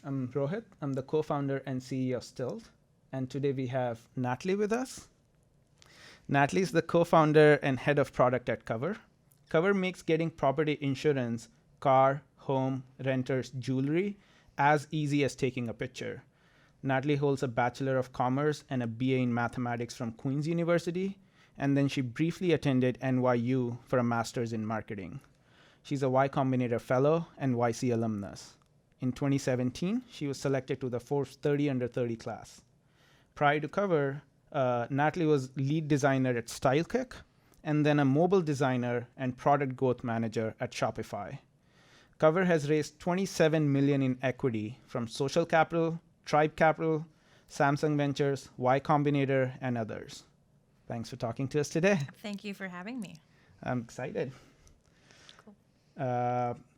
I'm Rohit. I'm the co-founder and CEO of Stilt. And today we have Natalie with us. Natalie is the co-founder and head of product at Cover. Cover makes getting property insurance, car, home, renters, jewelry as easy as taking a picture. Natalie holds a Bachelor of Commerce and a BA in Mathematics from Queen's University, and then she briefly attended NYU for a master's in marketing. She's a Y Combinator Fellow and YC alumnus. In 2017, she was selected to the Forbes 30 Under 30 class. Prior to Cover, Natalie was lead designer at Stilt and then a mobile designer and product growth manager at Shopify. Cover has raised $27 million in equity from Social Capital, Tribe Capital, Samsung Ventures, Y Combinator, and others. Thanks for talking to us today. Thank you for having me. I'm excited. Cool.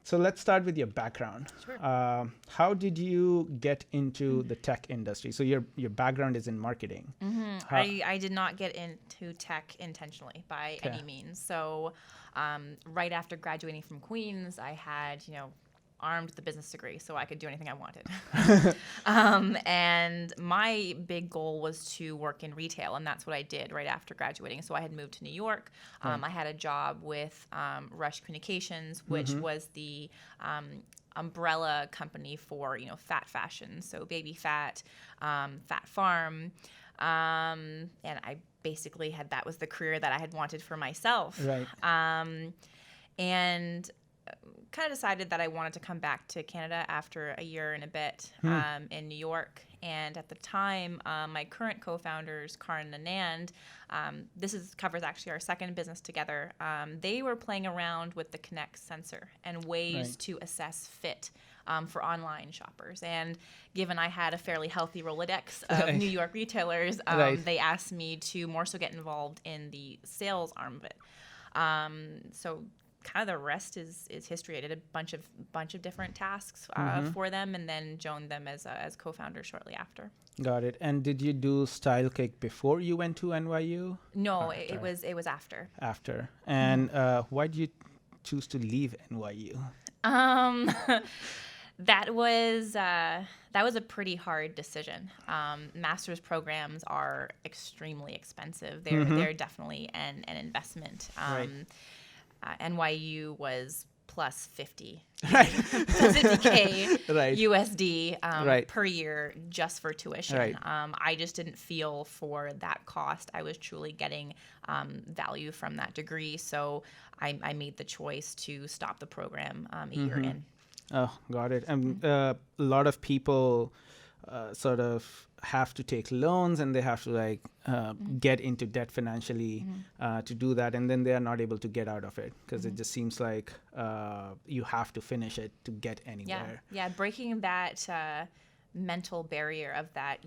So let's start with your background. Sure. How did you get into the tech industry? So your background is in marketing. I did not get into tech intentionally by any means. So right after graduating from Queen's, I had, armed the business degree so I could do anything I wanted. And my big goal was to work in retail, and that's what I did right after graduating. So I had moved to New York. I had a job with Rush Communications, which was the umbrella company for, fat fashion. So Baby Fat, Fat Farm. And I basically that was the career that I had wanted for myself. Right. And kind of decided that I wanted to come back to Canada after a year and a bit in New York. And at the time, my current co-founders, Karan and Anand, covers actually our second business together. They were playing around with the Connect sensor and ways to assess fit for online shoppers. And given I had a fairly healthy Rolodex of New York retailers, they asked me to more so get involved in the sales arm of it. So kind of the rest is history. I did a bunch of different tasks for them, and then joined them as co-founder shortly after. Got it. And did you do Style Cake before you went to NYU? No, it was after. After. And why did you choose to leave NYU? That was a pretty hard decision. Master's programs are extremely expensive. They're definitely an investment. NYU was plus 50, right. plus 50K right. USD per year just for tuition. Right. I just didn't feel for that cost. I was truly getting value from that degree. So I made the choice to stop the program a year in. Oh, got it. And a lot of people sort of have to take loans, and they have to get into debt financially to do that, and then they are not able to get out of it because it just seems like you have to finish it to get anywhere. Yeah, breaking that mental barrier of that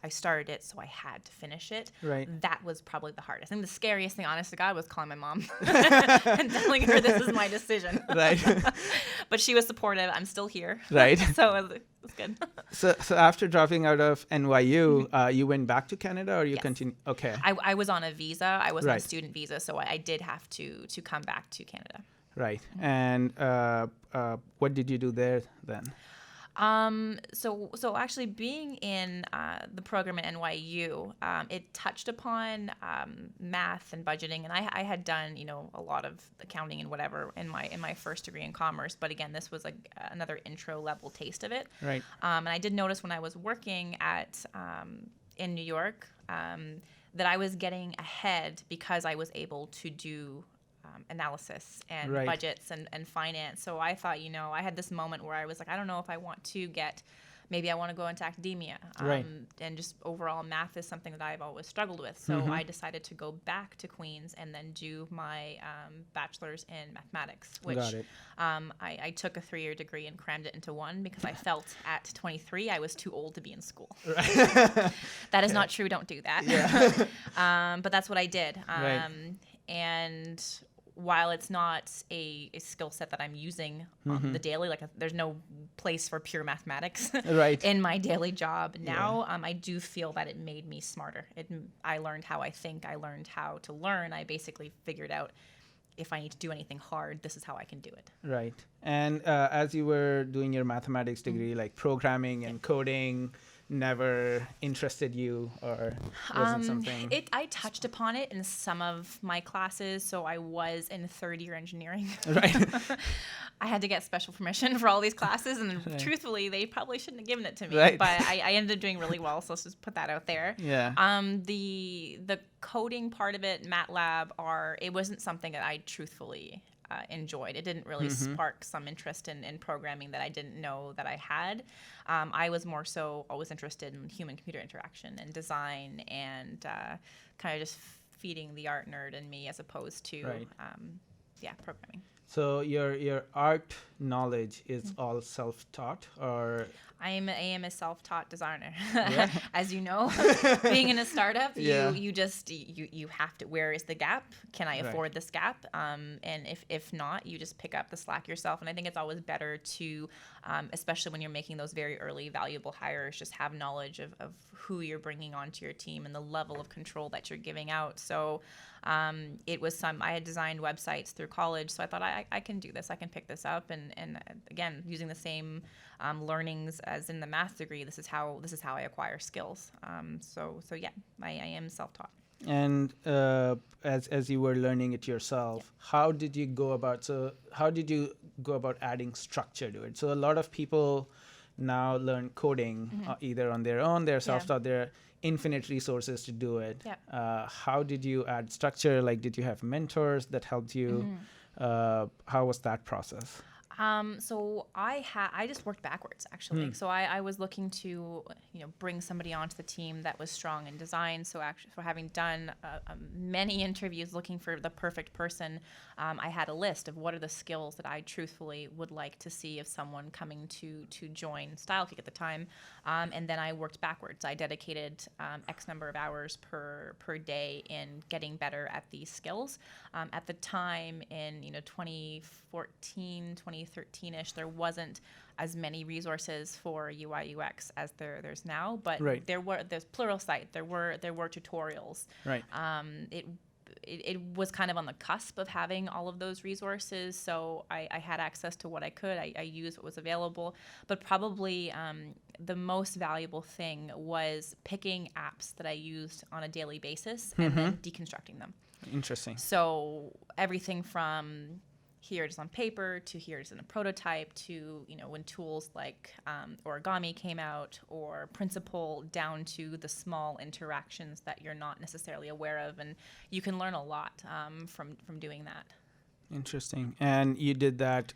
I started it, so I had to finish it. Right. That was probably the hardest. I think the scariest thing, honest to God, was calling my mom and telling her this is my decision. Right. But she was supportive. I'm still here. Right. So it was good. So after dropping out of NYU, you went back to Canada, or you Yes. continued? Okay. I was on a visa. I was on a student visa, so I did have to come back to Canada. Right. And what did you do there then? So actually being in the program at NYU, it touched upon math and budgeting, and I had done a lot of accounting and whatever in my first degree in commerce, but again, this was another intro level taste of it. Right. And I did notice when I was working at in New York that I was getting ahead because I was able to do analysis and budgets and finance. So I thought, I had this moment where I was like, I don't know if I want to maybe I want to go into academia. And just overall math is something that I've always struggled with. So I decided to go back to Queen's and then do my bachelor's in mathematics, which I took a 3-year degree and crammed it into one because I felt at 23 I was too old to be in school. That is not true. Don't do that. Yeah. But that's what I did. And while it's not a skill set that I'm using on the daily, there's no place for pure mathematics in my daily job now, I do feel that it made me smarter. I learned how I think. I learned how to learn. I basically figured out if I need to do anything hard, this is how I can do it. Right. And as you were doing your mathematics degree, like programming and coding never interested you, or wasn't something? I touched upon it in some of my classes. So I was in third year engineering. Right. I had to get special permission for all these classes, and Right. truthfully, they probably shouldn't have given it to me. Right. But I ended up doing really well, so let's just put that out there. Yeah. The coding part of it, MATLAB, it wasn't something that I truthfully enjoyed. It didn't really spark some interest in programming that I didn't know that I had. I was more so always interested in human-computer interaction and design, and kind of just feeding the art nerd in me as opposed to, Right. Programming. So your art knowledge is all self-taught, or? I am a self-taught designer. Yeah. As you know, being in a startup, Yeah. you have to, where is the gap? Can I Right. afford this gap? And if not, you just pick up the slack yourself. And I think it's always better to, especially when you're making those very early valuable hires, just have knowledge of who you're bringing onto your team and the level of control that you're giving out. So I had designed websites through college, so I thought I can do this. I can pick this up, and again, using the same learnings as in the math degree, this is how I acquire skills. So yeah, I am self-taught. And as you were learning it yourself, how did you go about adding structure to it? So a lot of people now learn coding either on their own, they're self-taught, there are infinite resources to do it. Yeah. How did you add structure? Like, did you have mentors that helped you? How was that process? So I just worked backwards, actually. So I was looking to, bring somebody onto the team that was strong in design. So actually, for having done many interviews looking for the perfect person, I had a list of what are the skills that I truthfully would like to see of someone coming to join StyleKick at the time. And then I worked backwards. I dedicated X number of hours per day in getting better at these skills. At the time in 2014, 2013-ish, there wasn't as many resources for UI UX as there's now, but Right. there's Pluralsight, there were tutorials. Right. It was kind of on the cusp of having all of those resources, so I had access to what I could. I used what was available, but probably the most valuable thing was picking apps that I used on a daily basis and then deconstructing them. Interesting. So everything from here it is on paper to here it is in a prototype to, when tools like origami came out or Principle, down to the small interactions that you're not necessarily aware of. And you can learn a lot from doing that. Interesting. And you did that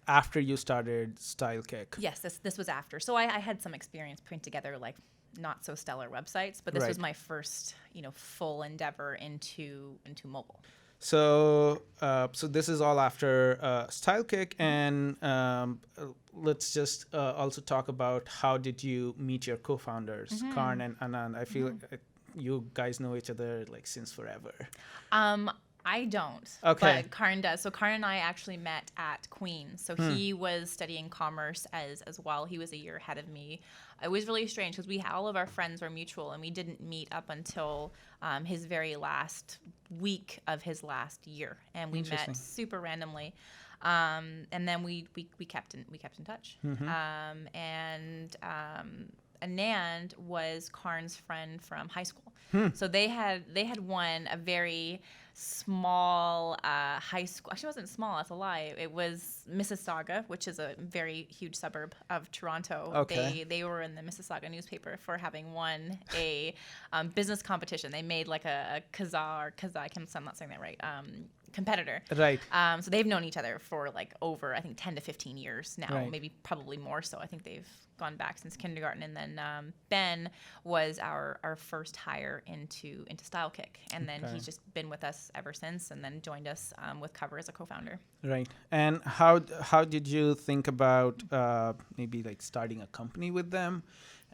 after you started StyleKick. Yes, this was after. So I had some experience putting together like not so stellar websites, but this was my first, full endeavor into mobile. So this is all after StyleKick, and let's just also talk about how did you meet your co-founders, Karn and Anand. I feel like you guys know each other like since forever. I don't. Okay. But Karn does. So Karn and I actually met at Queen. So he was studying commerce as well. He was a year ahead of me. It was really strange because all of our friends were mutual, and we didn't meet up until his very last week of his last year, and we met super randomly. And then we kept in touch. And Anand was Karn's friend from high school. So they had won a very small high school. Actually, it wasn't small. That's a lie. It was Mississauga, which is a very huge suburb of Toronto. Okay. They were in the Mississauga newspaper for having won a business competition. They made like a Kazaa, I'm not saying that right, competitor. Right. So they've known each other for like over, I think, 10 to 15 years now, Right. maybe probably more so. I think they've gone back since kindergarten. And then Ben was our first hire into StyleKick. And then he's just been with us ever since, and then joined us with Cover as a co-founder. Right. And how did you think about maybe like starting a company with them?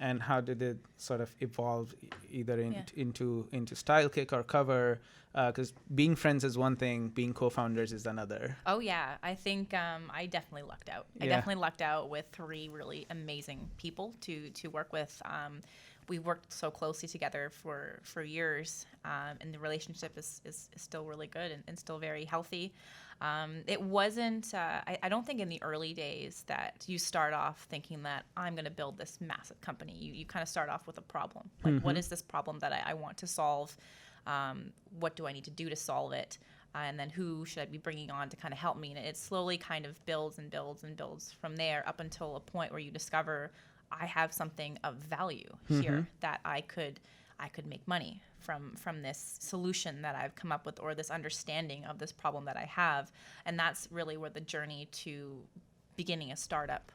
And how did it sort of evolve either into StyleKick or Cover? Because being friends is one thing, being co-founders is another. Oh, yeah. I think I definitely lucked out. I definitely lucked out with three really amazing people to work with. we worked so closely together for years, and the relationship is still really good and still very healthy. It wasn't, I don't think in the early days that you start off thinking that I'm going to build this massive company. You kind of start off with a problem. Like, what is this problem that I want to solve? What do I need to do to solve it? And then who should I be bringing on to kind of help me? And it slowly kind of builds and builds and builds from there up until a point where you discover I have something of value here that I could make money from this solution that I've come up with, or this understanding of this problem that I have. And that's really where the journey to beginning a startup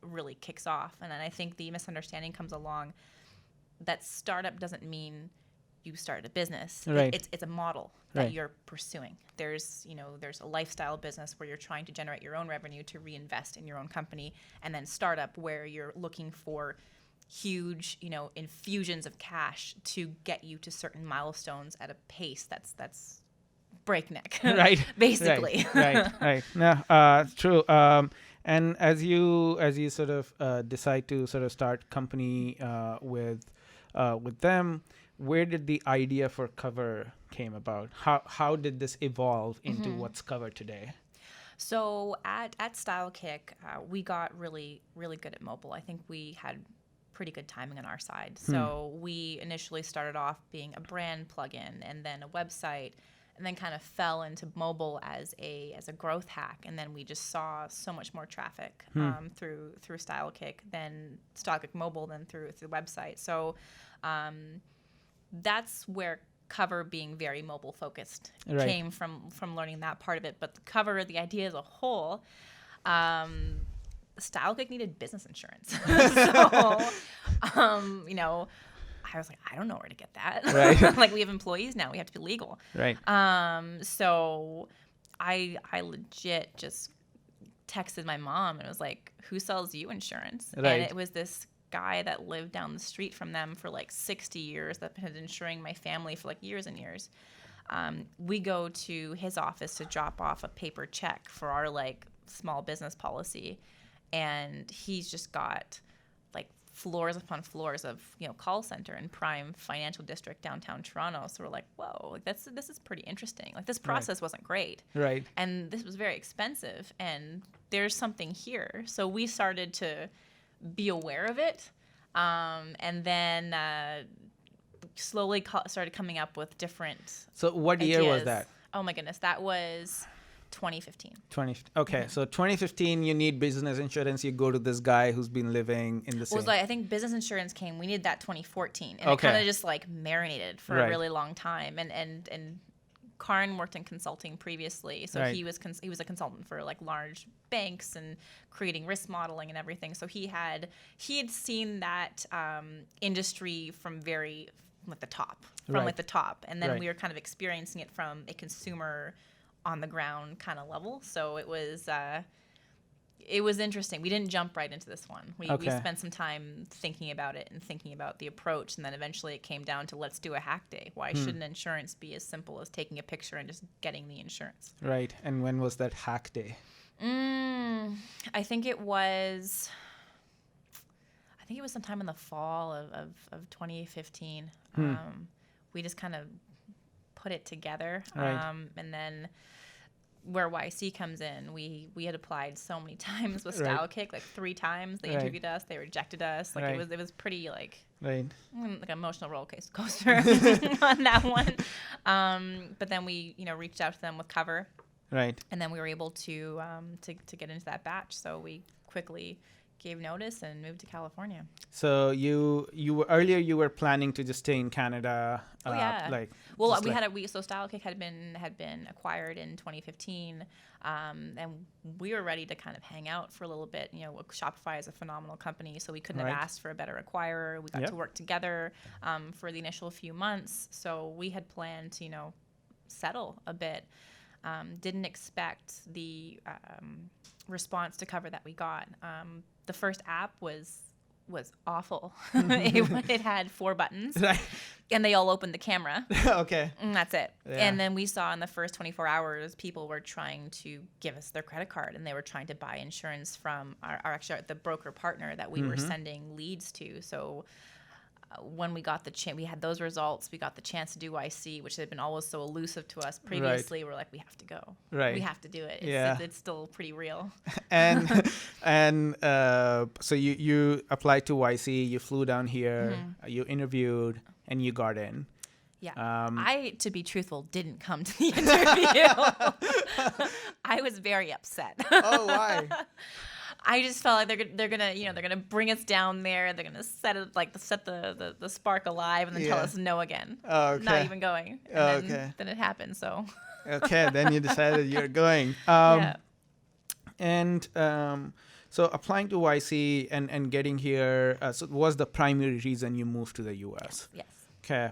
really kicks off. And then I think the misunderstanding comes along that startup doesn't mean you started a business. Right. It's a model that you're pursuing. There's a lifestyle business where you're trying to generate your own revenue to reinvest in your own company, and then startup where you're looking for huge, infusions of cash to get you to certain milestones at a pace that's breakneck. Right. Basically. Right. No, true. And as you sort of decide to sort of start company with them, where did the idea for Cover came about? How did this evolve into what's Cover today? So at StyleKick, we got really, really good at mobile. I think we had pretty good timing on our side. So we initially started off being a brand plugin and then a website, and then kind of fell into mobile as a growth hack. And then we just saw so much more traffic through StyleKick than StyleKick mobile than through the website. So that's where Cover being very mobile focused came from learning that part of it. But the Cover, the idea as a whole, StyleKick needed business insurance. So, I was like, I don't know where to get that. Right. Like, we have employees now. We have to be legal. Right. So I legit just texted my mom and was like, who sells you insurance? Right. And it was this guy that lived down the street from them for like 60 years that had been insuring my family for like years and years. We go to his office to drop off a paper check for our like small business policy, and he's just got like floors upon floors of call center in prime financial district downtown Toronto. So we're like, whoa, like this is pretty interesting. Like, this process wasn't great, right? And this was very expensive, and there's something here. So we started to be aware of it, and then slowly started coming up with different So what ideas. year was that? Oh my goodness, that was 2015. Okay, so 2015, you need business insurance. You go to this guy who's been living in the same. It was like, I think business insurance came. We needed that 2014, and it kind of just like marinated for a really long time. And Karn worked in consulting previously, so he was a consultant for like large banks and creating risk modeling and everything. So he had seen that industry from the top, and then we were kind of experiencing it from a consumer on the ground kind of level. So it was interesting. We didn't jump right into this one. We spent some time thinking about it and thinking about the approach, and then eventually it came down to, let's do a hack day. Why shouldn't insurance be as simple as taking a picture and just getting the insurance? Right. And when was that hack day? I think it was sometime in the fall of 2015. We just kind of put it together. And then where YC comes in, we had applied so many times with StyleKick, like 3 times. They interviewed us, they rejected us. Like it was pretty like an emotional roller coaster on that one. But then we reached out to them with Cover. Right. And then we were able to get into that batch. So we quickly gave notice and moved to California. So you were planning to just stay in Canada. So StyleKick had been acquired in 2015, and we were ready to kind of hang out for a little bit. Shopify is a phenomenal company, so we couldn't have asked for a better acquirer. We got to work together for the initial few months. So we had planned to settle a bit. Didn't expect the response to Cover that we got. The first app was awful. It had 4 buttons, and they all opened the camera. Okay. And that's it. Yeah. And then we saw in the first 24 hours, people were trying to give us their credit card, and they were trying to buy insurance from the broker partner that we were sending leads to. So when we got the chance, we had those results. We got the chance to do YC, which had been always so elusive to us previously. We're like, we have to go. Right. We have to do it. It's still pretty real. And so you applied to YC. You flew down here. You interviewed, and you got in. Yeah. I, to be truthful, didn't come to the interview. I was very upset. Oh, why? I just felt like they're gonna bring us down there. They're gonna set the spark alive and then tell us no again. Oh, okay. Not even going. And then it happened. So. Okay, then you decided you're going. And so applying to YC and getting here so was the primary reason you moved to the U.S. Yes. Okay.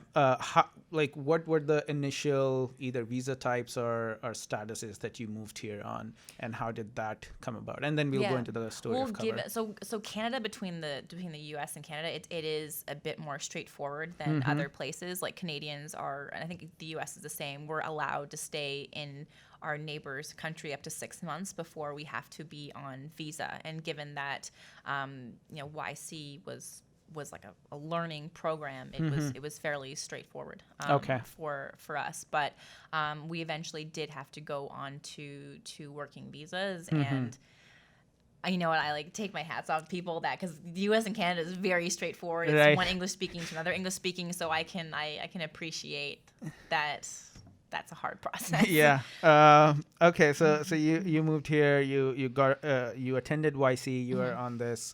What were the initial either visa types or statuses that you moved here on, and how did that come about? And then we'll go into the story of cover. So Canada, between the U.S. and Canada, it is a bit more straightforward than other places. Like Canadians are, and I think the U.S. is the same. We're allowed to stay in our neighbor's country up to 6 months before we have to be on visa. And given that, YC was like a learning program, it was fairly straightforward for us. But we eventually did have to go on to working visas. And you know what, I like take my hats off to people that, because the U.S. and Canada is very straightforward. It's one English speaking to another English speaking, so I can appreciate that. That's a hard process. Yeah. Okay. So you moved here. You got you attended YC. You were on this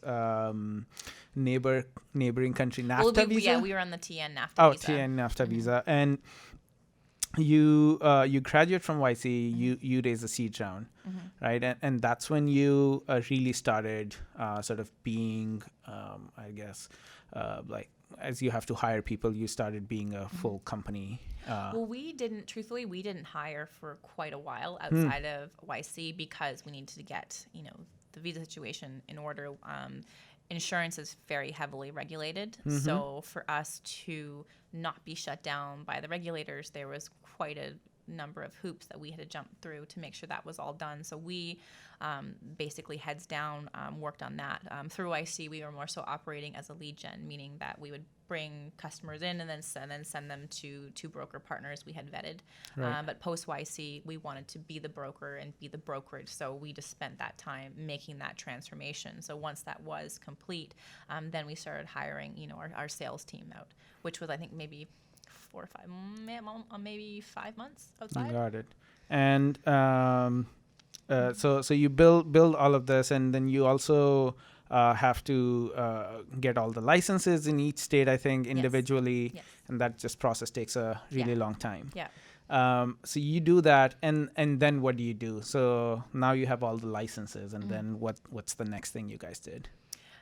neighboring country NAFTA visa. Yeah, we were on the TN NAFTA visa. Oh, TN NAFTA visa, and you graduate from YC. You raise a seed round, right? And that's when you really started sort of being, I guess, like, as you have to hire people, you started being a full company. Well, we didn't hire for quite a while outside of YC because we needed to get, the visa situation in order. Insurance is very heavily regulated. So for us to not be shut down by the regulators, there was quite a number of hoops that we had to jump through to make sure that was all done. So we basically heads down worked on that. Through IC, we were more so operating as a lead gen, meaning that we would bring customers in and then send them to broker partners we had vetted. Right. But post YC, we wanted to be the broker and be the brokerage. So we just spent that time making that transformation. So once that was complete, then we started hiring, our sales team out, which was, I think, maybe 4 or 5, maybe 5 months outside. Got it. And so you build all of this, and then you also have to get all the licenses in each state, I think, individually. Yes. And that just process takes a really long time. Yeah. So you do that, and then what do you do? So now you have all the licenses, and then what's the next thing you guys did?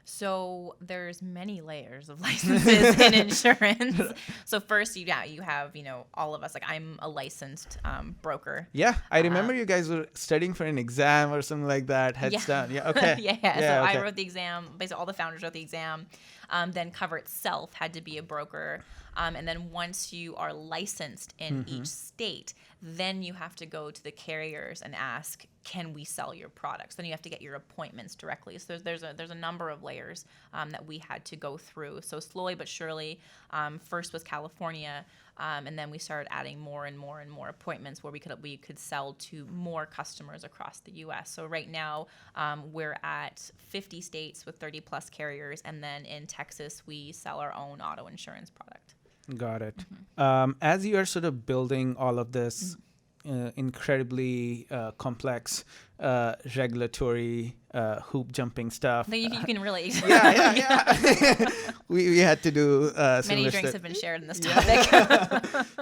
So there's many layers of licenses in insurance. So first, you have, all of us. Like, I'm a licensed broker. Yeah, I remember you guys were studying for an exam or something like that. Heads down. Yeah, okay. So I wrote the exam. Basically, all the founders wrote the exam. Then Cover itself had to be a broker. And then once you are licensed in each state, then you have to go to the carriers and ask, can we sell your products? Then you have to get your appointments directly. So there's a number of layers that we had to go through. So slowly but surely, first was California, and then we started adding more and more and more appointments where we could sell to more customers across the U.S. So right now, we're at 50 states with 30 plus carriers, and then in Texas, we sell our own auto insurance product. Got it. As you are sort of building all of this incredibly complex regulatory hoop jumping stuff. You can relate. Yeah. we had to do many drinks have been shared in this topic.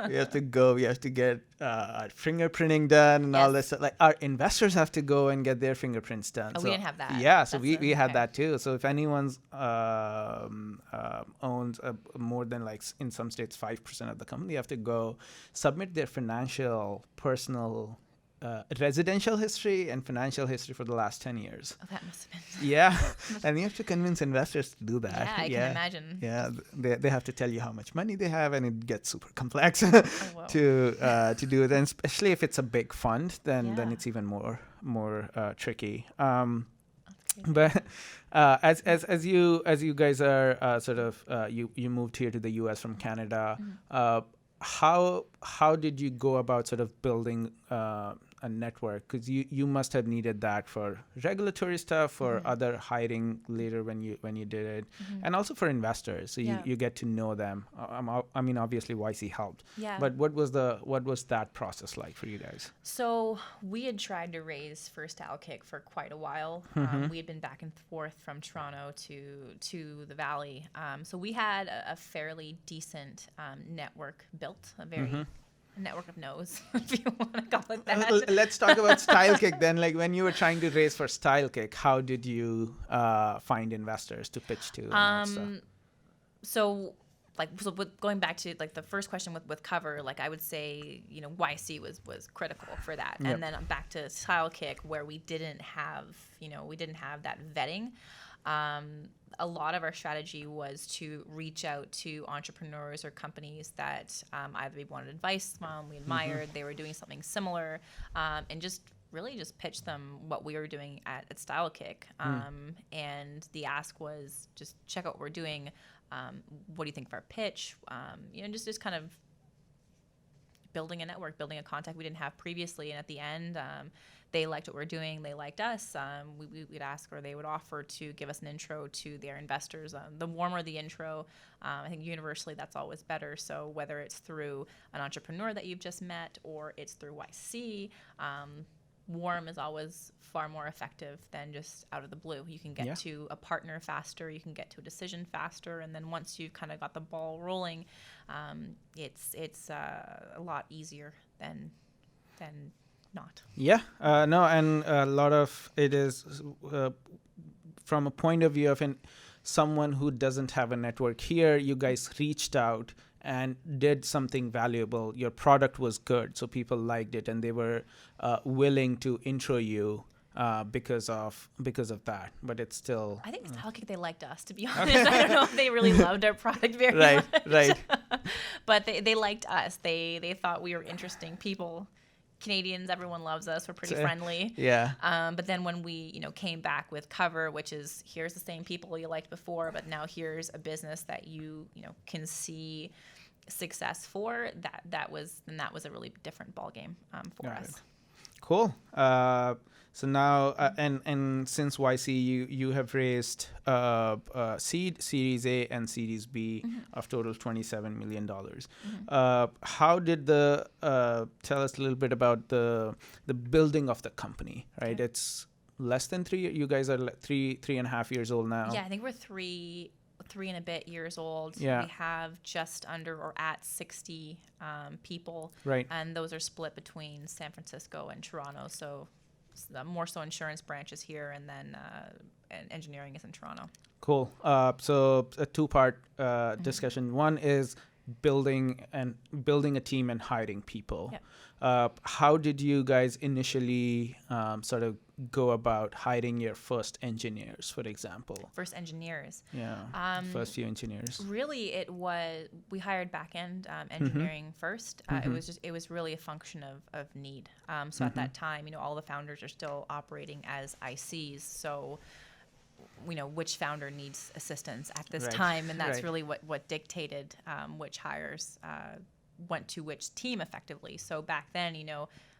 We have to go. We have to get our fingerprinting done and all this stuff. Like, our investors have to go and get their fingerprints done. Oh, so we didn't have that. Yeah, so we had that too. So if anyone's owns more than, like, in some states 5% of the company, you have to go submit their financial, personal, residential history and financial history for the last 10 years. Oh, that must have been. Yeah. And you have to convince investors to do that. Yeah, I can imagine. Yeah, they have to tell you how much money they have, and it gets super complex to do it. And especially if it's a big fund, then it's even more tricky. But as you guys are you moved here to the U.S. from Canada, how did you go about sort of building a network? Because you must have needed that for regulatory stuff or other hiring later when you did it, and also for investors, so you get to know them. I mean, obviously YC helped. Yeah. But what was that process like for you guys? So we had tried to raise for StyleKick for quite a while. We had been back and forth from Toronto to the Valley. So we had a fairly decent network built, a very network of no's, if you want to call it that. Let's talk about StyleKick then. Like, when you were trying to raise for StyleKick, how did you find investors to pitch to? So with going back to like the first question with cover, like I would say, YC was critical for that. Yep. And then back to StyleKick, where we didn't have that vetting. A lot of our strategy was to reach out to entrepreneurs or companies that either we wanted advice from, we admired, they were doing something similar, and just pitch them what we were doing at StyleKick. And the ask was just check out what we're doing. What do you think of our pitch? Just kind of building a network, building a contact we didn't have previously. And at the end, they liked what we're doing. They liked us. We'd ask, or they would offer to give us an intro to their investors. The warmer the intro, I think universally that's always better. So whether it's through an entrepreneur that you've just met or it's through YC, warm is always far more effective than just out of the blue. You can get to a partner faster, you can get to a decision faster, and then once you've kind of got the ball rolling, it's a lot easier than not. Yeah, no, and a lot of it is from a point of view of someone who doesn't have a network here. You guys reached out and did something valuable. Your product was good, so people liked it, and they were willing to intro you because of that. But it's still, I think it's how they liked us, to be honest. I don't know if they really loved our product very much. Right. But they liked us. They thought we were interesting people. Canadians, everyone loves us. We're pretty friendly. Yeah. But then when we, came back with cover, which is here's the same people you liked before, but now here's a business that you can see success for. That was a really different ballgame for us. Right. Cool. So now, and since YC, you have raised seed, Series A, and Series B of total $27 million. How did tell us a little bit about the building of the company, right? Okay. It's less than 3. You guys are 3.5 years old now. Yeah, I think we're three and a bit years old. Yeah. We have just under or at 60 people. Right. And those are split between San Francisco and Toronto. So more so insurance branches here, and then and engineering is in Toronto. Cool. So a 2-part discussion. One is building a team and hiring people. Yep. How did you guys initially sort of go about hiring your first engineers, for example? First engineers. Yeah. First few engineers. Really, we hired back-end engineering first. It was really a function of need. So at that time, all the founders are still operating as ICs. So which founder needs assistance at this time, and that's really what dictated which hires went to which team effectively. So back then,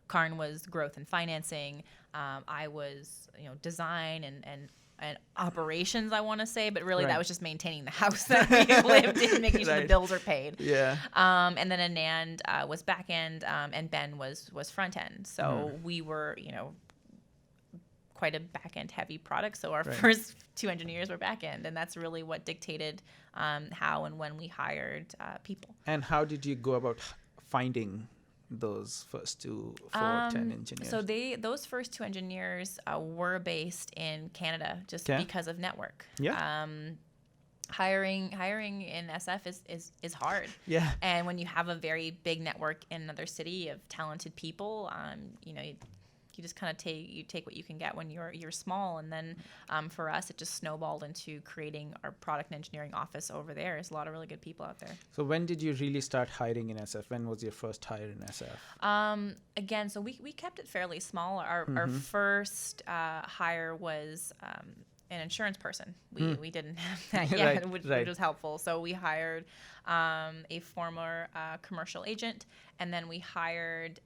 Karn was growth and financing. I was, design and operations, I want to say, but really that was just maintaining the house that we lived in, making sure the bills are paid. Yeah. And then Anand was back end, and Ben was front end. So we were, quite a back end heavy product. So our first 2 engineers were back end, and that's really what dictated how and when we hired people. And how did you go about finding those first 2 4 10 engineers? So those first 2 engineers were based in Canada just because of network. Yeah. Hiring in SF is hard. Yeah. And when you have a very big network in another city of talented people, you you just kind of take what you can get when you're small. And then for us, it just snowballed into creating our product and engineering office over there. There's a lot of really good people out there. So when did you really start hiring in SF? When was your first hire in SF? Again, so we kept it fairly small. Our first hire was an insurance person. We didn't have that yet, which was helpful. So we hired a former commercial agent, and then we hired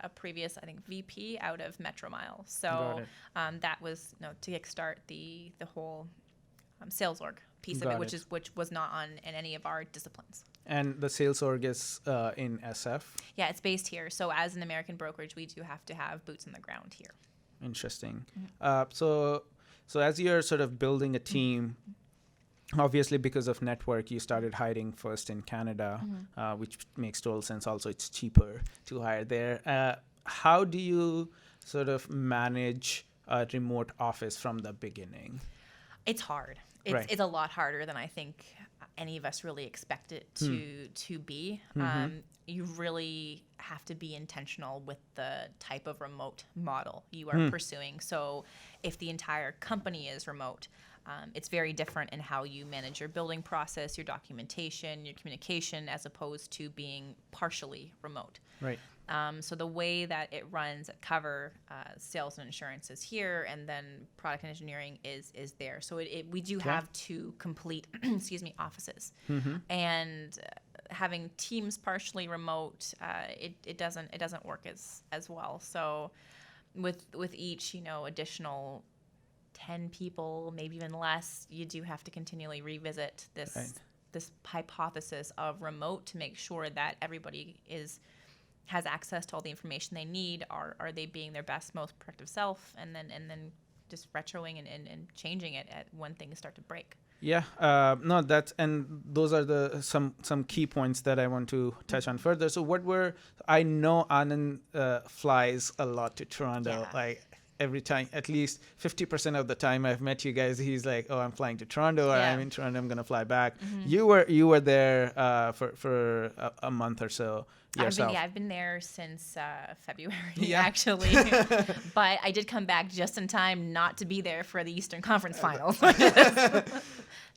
a previous, I think, VP out of Metro Mile. So that was to kickstart the whole sales org piece of it, which was not in any of our disciplines. And the sales org is in SF? Yeah, it's based here. So as an American brokerage, we do have to have boots on the ground here. Interesting. So as you're sort of building a team, obviously because of network, you started hiring first in Canada, which makes total sense. Also, it's cheaper to hire there. How do you sort of manage a remote office from the beginning? It's hard. It's a lot harder than I think any of us really expect it to be. You really have to be intentional with the type of remote model you are pursuing. So if the entire company is remote, it's very different in how you manage your building process, your documentation, your communication, as opposed to being partially remote. Right. So the way that it runs at Cover, sales and insurance is here, and then product and engineering is there. So we do have two complete, offices, and having teams partially remote, it doesn't work as well. So with each additional 10 people, maybe even less, you do have to continually revisit this hypothesis of remote to make sure that everybody has access to all the information they need. Are they being their best, most productive self, and then just retroing and changing it when things start to break. Yeah, no, those are some key points that I want to touch on further. So I know Anand flies a lot to Toronto, like every time, at least 50% of the time I've met you guys, he's like, oh, I'm flying to Toronto, or I'm in Toronto, I'm going to fly back. You were there for a month or so yourself. I've been there since February, actually. But I did come back just in time not to be there for the Eastern Conference Finals. Not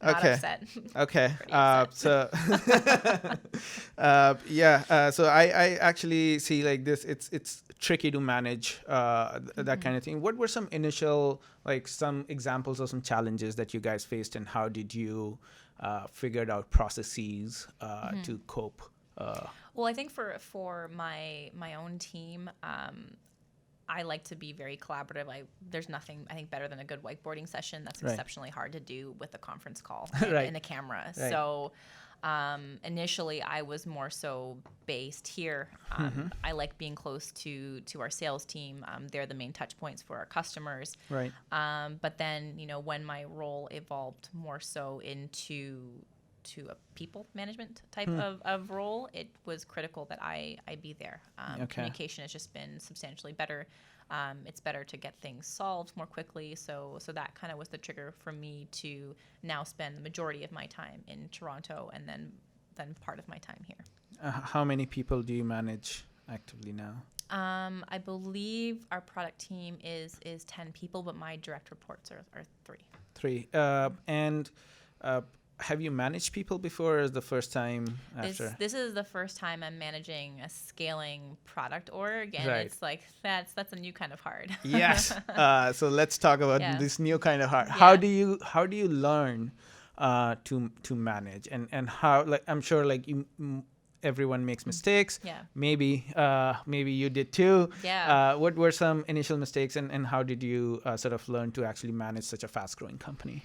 upset. Okay. So I actually see like this. It's tricky to manage that kind of thing. What were some initial, some examples of some challenges that you guys faced, and how did you figured out processes to cope? Well, I think for my own team, I like to be very collaborative. There's nothing, I think, better than a good whiteboarding session. That's exceptionally hard to do with a conference call and a camera. Right. So initially, I was more so based here. I like being close to our sales team. They're the main touch points for our customers. Right. But then, when my role evolved more so into a people management type of role, it was critical that I be there. Communication has just been substantially better. It's better to get things solved more quickly. So that kind of was the trigger for me to now spend the majority of my time in Toronto, and then part of my time here. How many people do you manage actively now? I believe our product team is 10 people, but my direct reports are 3. 3. Have you managed people before, or is the first time after? This is the first time I'm managing a scaling product org, and it's like that's a new kind of hard. Yes. So let's talk about this new kind of hard. Yeah. How do you learn to manage, and how, I'm sure everyone makes mistakes. Yeah. Maybe you did too. Yeah. What were some initial mistakes, and how did you sort of learn to actually manage such a fast-growing company?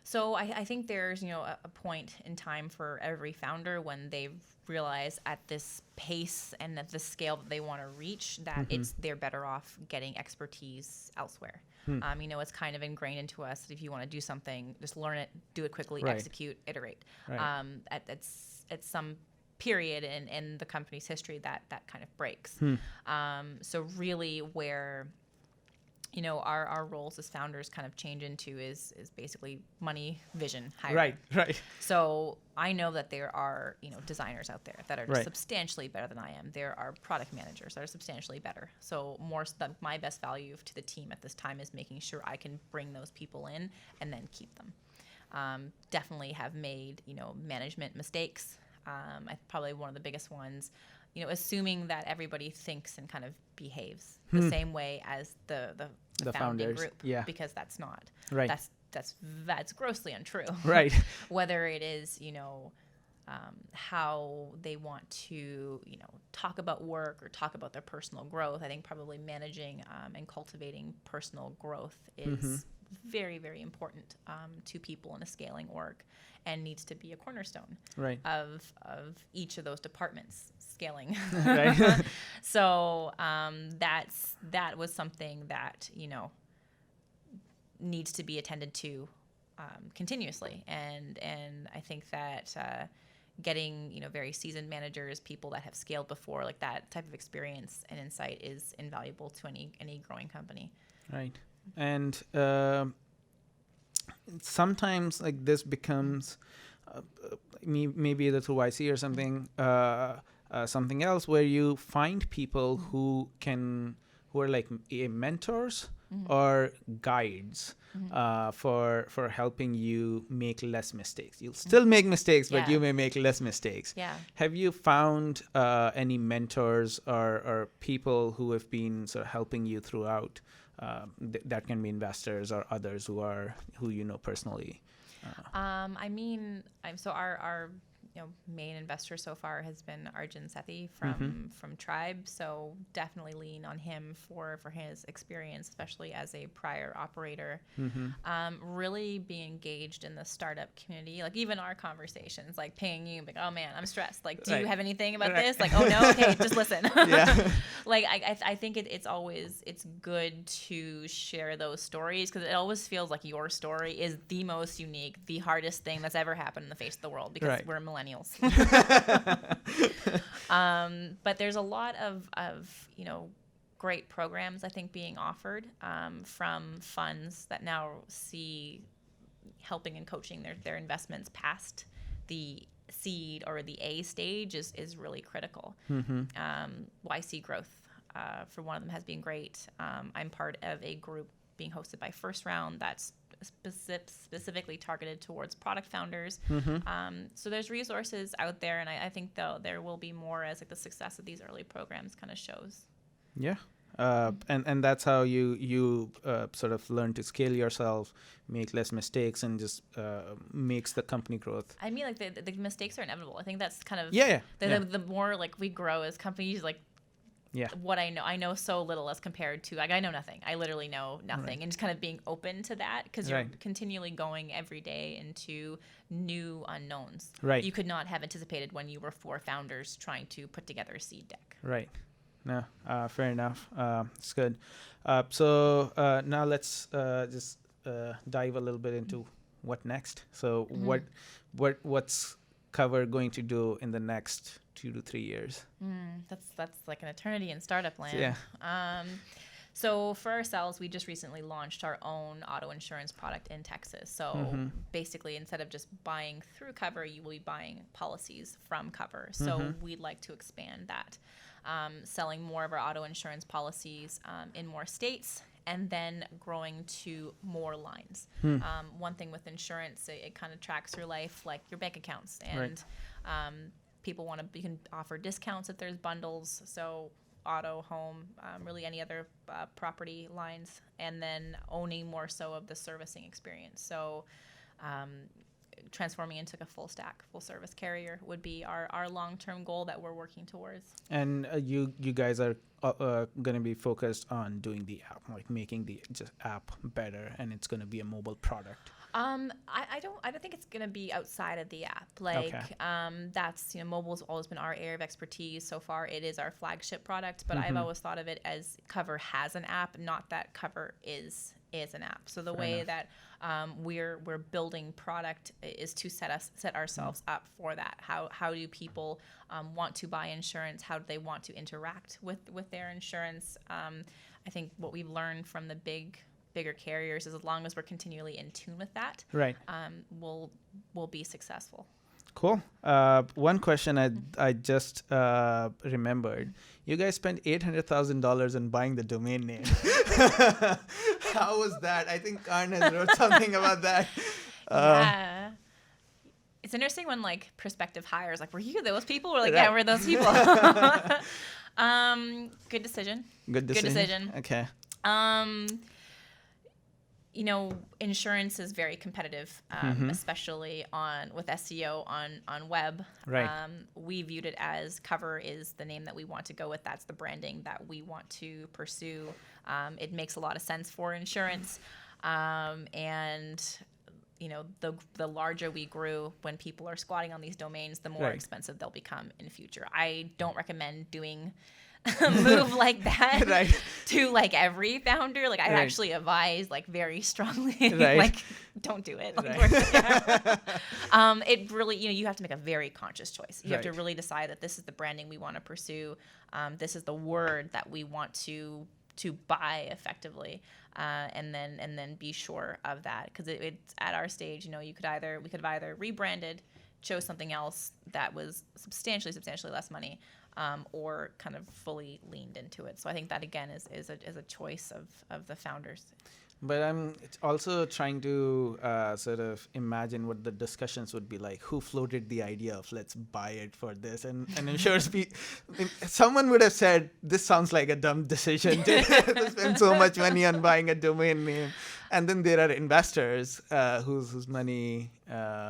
So I think there's, a point in time for every founder when they realize at this pace and at the scale that they want to reach that they're better off getting expertise elsewhere. It's kind of ingrained into us that if you want to do something, just learn it, do it quickly, execute, iterate. Right. At some period in the company's history that kind of breaks. So really where our roles as founders kind of change into is basically money, vision, hiring. Right. So I know that there are, designers out there that are Right. substantially better than I am. There are product managers that are substantially better. So my best value to the team at this time is making sure I can bring those people in and then keep them. Definitely have made, management mistakes. Probably one of the biggest ones, assuming that everybody thinks and kind of behaves the same way as the founding founders. group. Yeah. Because that's not. Right. That's grossly untrue. Right. Whether it is, how they want to, talk about work or talk about their personal growth. I think probably managing and cultivating personal growth is very, very important to people in a scaling org, and needs to be a cornerstone of each of those departments scaling. Right. So that was something that needs to be attended to continuously, and I think that getting very seasoned managers, people that have scaled before, like that type of experience and insight is invaluable to any growing company. Right. And sometimes like this becomes maybe either through YC or something something else, where you find people who are like mentors or guides for helping you make less mistakes. You'll still make mistakes, but you may make less mistakes. Yeah. Have you found any mentors or people who have been sort of helping you throughout? That can be investors or others who you know personally. So our main investor so far has been Arjun Sethi from Tribe. So definitely lean on him for his experience, especially as a prior operator. Really be engaged in the startup community. Like even our conversations, like pinging you, like, oh man, I'm stressed. Like, do you have anything about this? Like, oh no, okay, just listen. Like I think it's good to share those stories, because it always feels like your story is the most unique, the hardest thing that's ever happened in the face of the world, because we're millennials. But there's a lot of great programs, I think, being offered from funds that now see helping and coaching their investments past the seed or the A stage is really critical. YC Growth, for one of them, has been great. I'm part of a group being hosted by First Round that's specifically targeted towards product founders. So there's resources out there, and I think there will be more as like the success of these early programs kind of shows. Yeah. And that's how you sort of learn to scale yourself, make less mistakes, and just makes the company growth. I mean, like the mistakes are inevitable. I think that's kind of the more like we grow as companies, like what I know so little as compared to, like, I know nothing. I literally know nothing. And just kind of being open to that, because you're continually going every day into new unknowns. You could not have anticipated when you were 4 founders trying to put together a seed deck. No, fair enough. It's good. So now let's just dive a little bit into what next. So what's Cover going to do in the next 2 to 3 years? That's like an eternity in startup land. So for ourselves, we just recently launched our own auto insurance product in Texas. So basically, instead of just buying through Cover, you will be buying policies from Cover. So we'd like to expand that, selling more of our auto insurance policies in more states, and then growing to more lines. One thing with insurance, it kind of tracks your life like your bank accounts, and people you can offer discounts if there's bundles. So auto, home, really any other property lines, and then owning more so of the servicing experience. So transforming into a full service carrier would be our long-term goal that we're working towards. And you guys are going to be focused on doing the app, like making the just app better, and it's going to be a mobile product. I don't think it's going to be outside of the app. That's, mobile's always been our area of expertise. So far, it is our flagship product, but I've always thought of it as Cover has an app, not that Cover is an app. So the way that we're building product is to set ourselves up for that. How do people want to buy insurance? How do they want to interact with with their insurance. I think what we've learned from the bigger carriers is as long as we're continually in tune with that, right, we'll be successful. Cool. One question I just remembered. You guys spent $800,000 on buying the domain name. How was that? I think Karn has wrote something about that. Yeah. It's interesting when like prospective hires, like, were you those people? We're like, Right. yeah, we're those people. Good decision. Good decision. Okay. You know, insurance is very competitive, especially with SEO on web. Right. We viewed it as Cover is the name that we want to go with. That's the branding that we want to pursue. It makes a lot of sense for insurance. And, you know, the larger we grew, when people are squatting on these domains, the more Right. expensive they'll become in the future. I don't recommend doing a move like that Right. to like every founder. Like I Right. actually advise like very strongly, Right. like don't do it. Right. It really, you know, you have to make a very conscious choice. You have to Right. really decide that this is the branding we want to pursue. This is the word that we want to buy effectively, and then be sure of that, because it's at our stage. You know, we could have either rebranded, chose something else that was substantially less money, or kind of fully leaned into it. So I think that again is a choice of the founders. But I'm also trying to sort of imagine what the discussions would be like. Who floated the idea of let's buy it for this? And I'm sure someone would have said, this sounds like a dumb decision to spend so much money on buying a domain name. And then there are investors whose money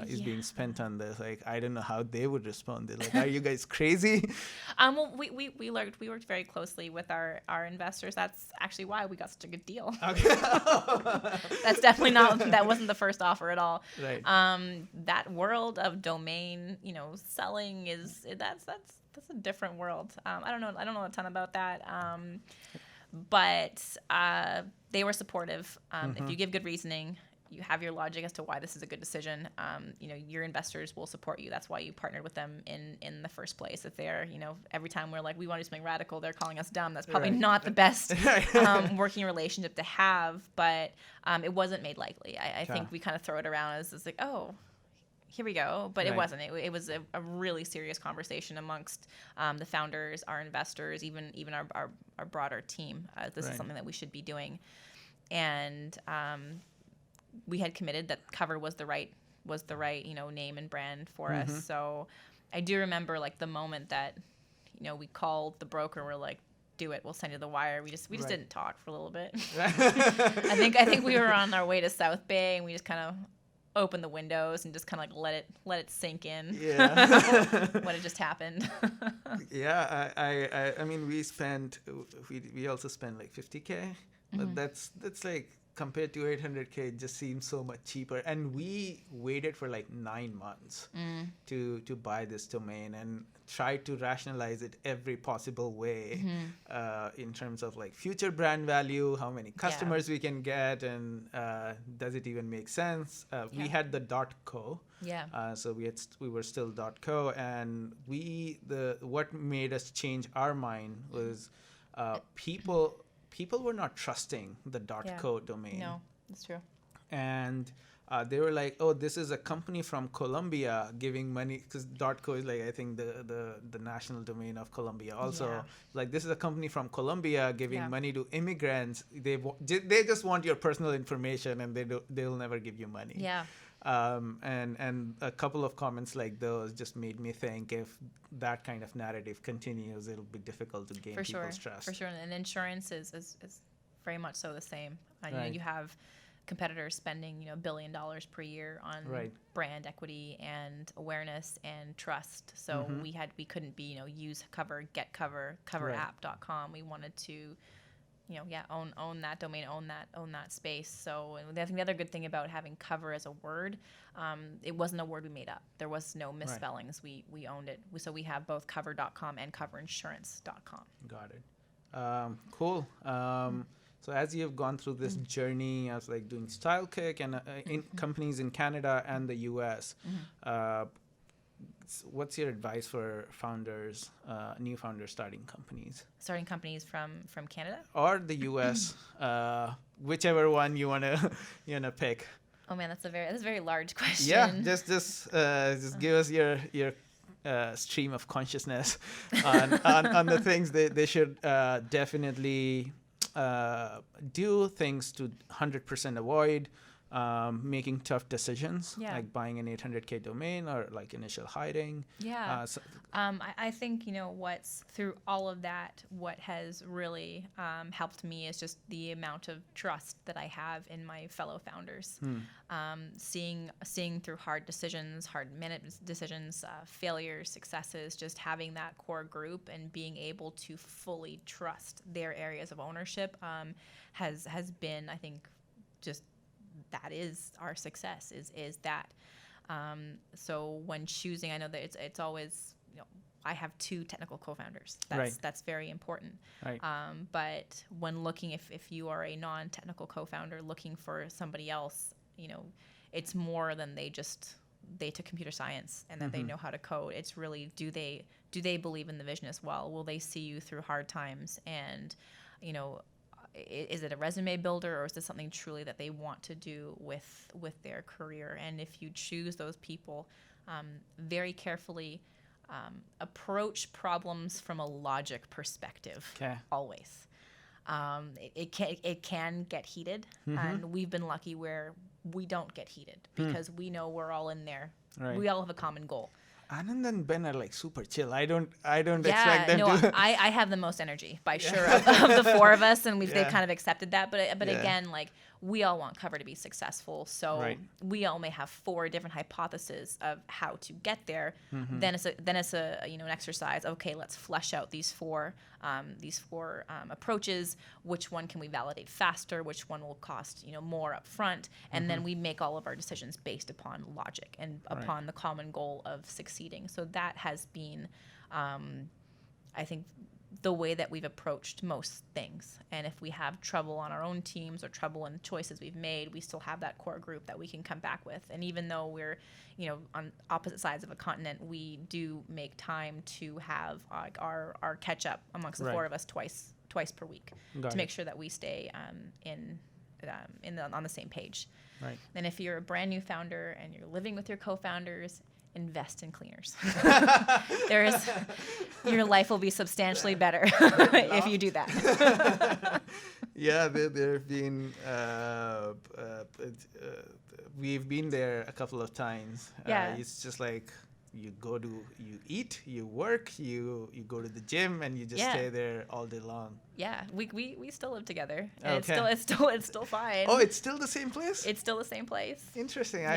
is being spent on this. Like, I don't know how they would respond. They're like, are you guys crazy? Well, we worked very closely with our investors. That's actually why we got such a good deal. Okay. That's definitely that wasn't the first offer at all. Right. That world of domain, you know, selling that's a different world. I don't know a ton about that. But they were supportive. If you give good reasoning, you have your logic as to why this is a good decision, you know, your investors will support you. That's why you partnered with them in the first place. If they're, you know, every time we're like, we want to do something radical, they're calling us dumb. That's probably Right. not the best working relationship to have, but it wasn't made likely. I think we kind of throw it around as it's like, oh, here we go. But Right. it wasn't. It was a really serious conversation amongst the founders, our investors, even our broader team. This Right. is something that we should be doing. And we had committed that Cover was the right you know, name and brand for us. So I do remember like the moment that, you know, we called the broker. We're like, do it. We'll send you the wire. We just Right. didn't talk for a little bit. I think we were on our way to South Bay, and we just kind of opened the windows and just kind of like let it sink in. Yeah. What had just happened. Yeah, I mean, we also spent like $50K, but that's like, compared to $800K, it just seems so much cheaper. And we waited for like 9 months to buy this domain and tried to rationalize it every possible way, in terms of like future brand value, how many customers we can get, and does it even make sense? We had the .co. Yeah. So we were still .co, and what made us change our mind was people were not trusting the .co domain. No, that's true. And they were like, oh, this is a company from Colombia giving money, because .co is like, I think the national domain of Colombia. Also, like, this is a company from Colombia giving money to immigrants. They just want your personal information, and they'll never give you money. Yeah. And a couple of comments like those just made me think, if that kind of narrative continues, it'll be difficult to gain people's trust. For sure. And insurance is very much so the same. You know, you have competitors spending, you know, $1 billion per year on brand equity and awareness and trust. So we couldn't be, you know, use Cover, get Cover, coverapp.com. We wanted to, you know, own that domain, own that space. So I think the other good thing about having Cover as a word, it wasn't a word we made up. There was no misspellings. We owned it. So we have both cover.com and coverinsurance.com. Got it. Cool. So as you've gone through this journey of like doing StyleKick and in companies in Canada and the US, what's your advice for founders, new founders starting companies? Starting companies from Canada or the U.S., whichever one you wanna pick. Oh man, that's a very large question. Yeah, just give us your stream of consciousness on the things they should definitely do, things to 100% avoid, making tough decisions, like buying an 800K domain or like initial hiring. I think what's through all of that, what has really helped me is just the amount of trust that I have in my fellow founders. Seeing through hard decisions, hard minute decisions, failures, successes, just having that core group and being able to fully trust their areas of ownership has been, I think, just that is our success is that. So when choosing, I know that it's always, I have 2 technical co-founders. That's very important. Right. But when looking, if you are a non-technical co-founder looking for somebody else, it's more than they took computer science and that they know how to code. It's really, do they believe in the vision as well? Will they see you through hard times? And, is it a resume builder, or is this something truly that they want to do with their career? And if you choose those people, very carefully approach problems from a logic perspective. Always. It can get heated, and we've been lucky where we don't get heated because we know we're all in there. Right. We all have a common goal. Anand and Ben are like super chill. I don't expect them to. I have the most energy by sure of the 4 of us, and they've kind of accepted that. But again, like, we all want Cover to be successful, so we all may have 4 different hypotheses of how to get there. Then it's an exercise. Okay, let's flesh out these four approaches. Which one can we validate faster? Which one will cost more up front? And then we make all of our decisions based upon logic and upon the common goal of succeeding. So that has been, I think, the way that we've approached most things. And if we have trouble on our own teams or trouble in the choices we've made, we still have that core group that we can come back with. And even though we're, on opposite sides of a continent, we do make time to have our catch up amongst the 4 of us twice per week to make sure that we stay on the same page. Right. And if you're a brand new founder and you're living with your co-founders, invest in cleaners. Your life will be substantially better if you do that. Yeah, there have been we've been there a couple of times. It's just like you eat, you work, you go to the gym, and you just stay there all day long. Yeah, we still live together, and it's still fine. Oh, it's still the same place? It's still the same place. Interesting.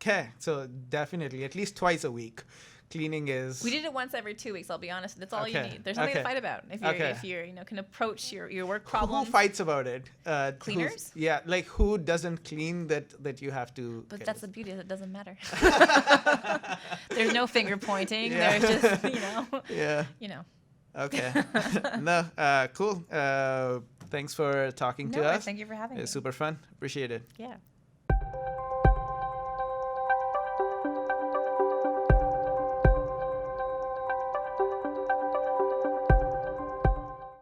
Okay, so definitely at least twice a week. Cleaning is. We did it once every 2 weeks. I'll be honest. That's all you need. There's nothing to fight about. If you're can approach your work problems. Who fights about it? Cleaners. Like who doesn't clean that you have to. But that's the beauty. It doesn't matter. There's no finger pointing. There's just Yeah. Okay. No. Cool. Thanks for talking to us. Thank you for having me. It's super fun. Appreciate it. Yeah.